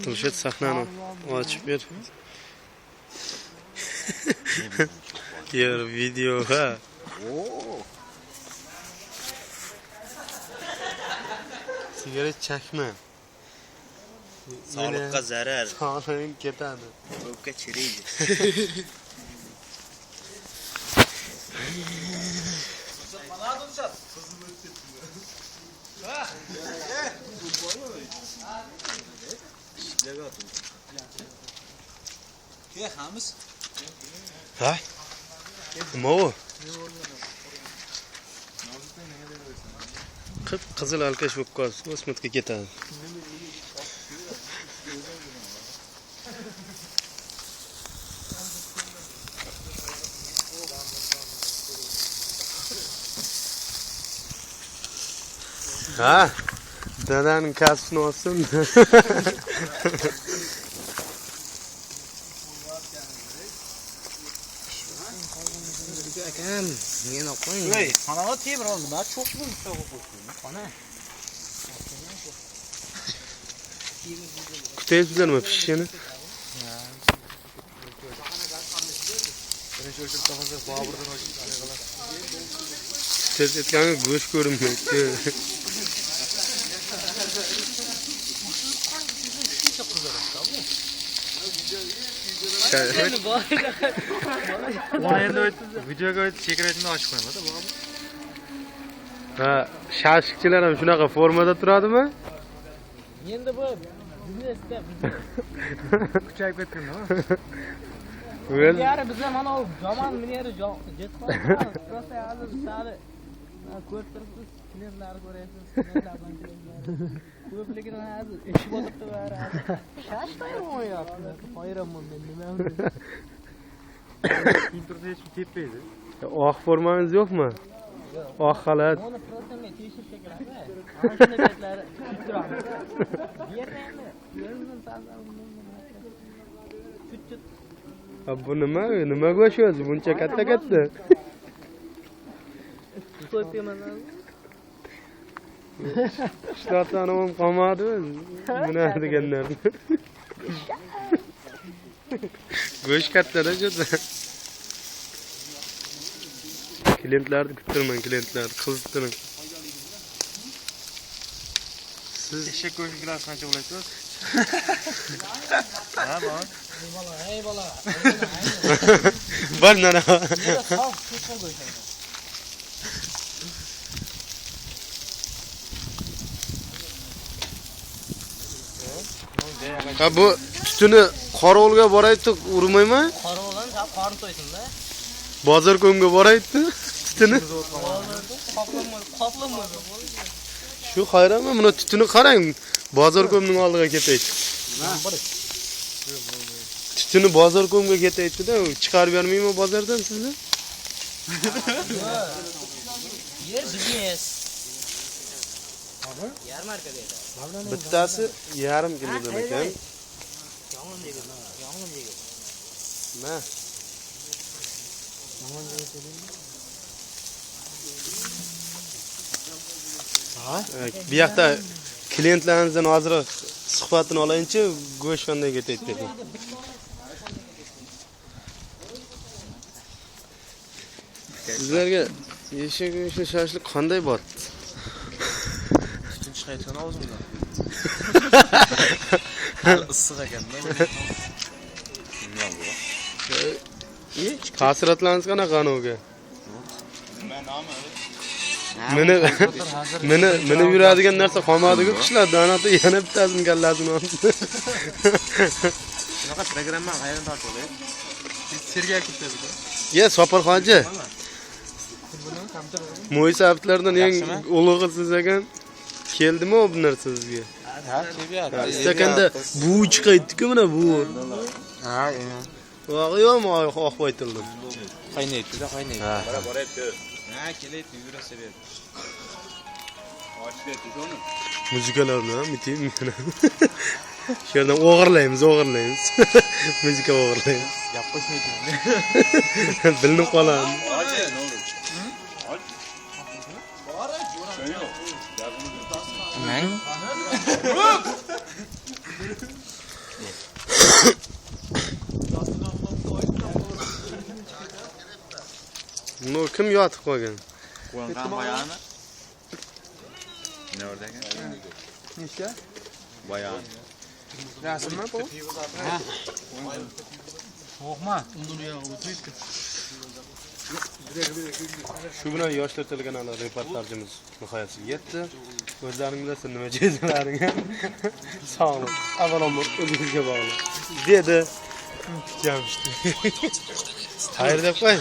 Dilshod sahnani ochib ber. Yer video ha. Sigaret chakma. Sağlıkka zarar. Sağlığın ketadi. O'pka chiriydi. Ha? Nima u? Qizil alkash bo'lib qoldi. O'smitga ketadi. Ha? Dadaning kasbini olsin. Akam, men o'qing. Voy, xonava teb biroz, men çok bo'lib so'g'ib qo'ydim. Xona. Kutayapsizlarmi pishishini? Birinchi o'chirib topasa, Boburdan o'chirib. Tez etganga go'sht ko'rinmaydi. Videoga sekretini ochib qo'ymadi, Bobur. Ha, shashikchilar ham shunaqa formada turadimi? Endi bu biznesda Kuchayib ketdimi? yari bizlar mana u jomon mineri jet qoldi. Prosta hozir sali ko'rib turibsiz, klientlarni ko'ryapsiz, klientlardan klientlar. Ko'pligini hozir ish bo'libdi bari. Shashday o'yapti. Hayronman men nima bo'ldi? Internet hech tepmaydi. Oq formangiz yo'qmi? Oq xalat. Uni prosta men tekshirishga kerak. Ana shunday paytlari turamiz. Bermaymi? O'zimdan tasavvur. Bu nima? Nima go'sht o'zi? Buncha katta. Qo'yib yemasan. Ishlatani ham qolmadi o'zi. Buni deganlar. Go'sht katta-da juda. Klientlarni kuttirmang, klientlarni qiziqtiring. Siz Eshak go'shti kilosi qancha bo'laysiz? Ha, bor. Ey bola. bir nana. Sof tutib qo'ysan. Ha bu tutuni qorovulga boraydi, urmaymi? Qorovuldan sap qorin to'ysin-da. Bozor ko'mga boraydi, tutuni. Qoplanmaydi. Shu hayronman, buni tutuni qarang. Bozor ko'mning oldiga ketaydi. Tutuni bozor ko'mga ketaydi-da, chiqarib bermaymi bozordan sizni? Yer biznes. Yarmarka deydi. Bittasi yarim kilodan ekan. Yomon deydi. Ma. Bu yoqda klientlaringizdan hozirroq suhbatini olayinchi, go'sht qanday ketaydi dedi. Sizlarga eshak go'shti shashlik qanday botdi? Tutun chiqayotgan og'zimdan. Issiq ekan-da. Nima bu? Ta'sirotlaringiz qanaqa anoga? Meni yuradigan narsa qolmadi-ku qishlarda, anaqda yana bittasini kallasini oldi. Shunaqa programma qayerdan tortib olay? Sergey ketadi-ku. Ye, Sopir hoji. Mo'ysa avtlardan eng ulug'i siz ekan. Keldimi o bu narsa sizga? Ha, kelyapti. Istakanda bu chiqaydi-ku mana bu. Ha, Yo'qmi oq aytildi. qaynaydi-da, qaynaydi. Ha. Boryapti. Ha, kelaydi, yurasa ber. Ochlayapti uni. Muzikalarni ham bitim. Shu yerdan o'g'irlaymiz. Muzika o'g'irlaymiz. Gap qo'shmaydi. Bilinib qoladi. Hoji, ne olur? Bora, jo'ra. Men? kim yotib qolgan? Qo'ngan bayani. Ne orada ekan? Nechta? Bayan. Rasmmi bu? So'qma. Shu bilan yoshlar telekanali reportajimiz nihoyasiga yetdi. O'zlaring bilasizlar nima jezalaringga. Sog'lik, avvalambor o'zingizga bog'liq. Dedi Jamshid. Xayr deb qo'y.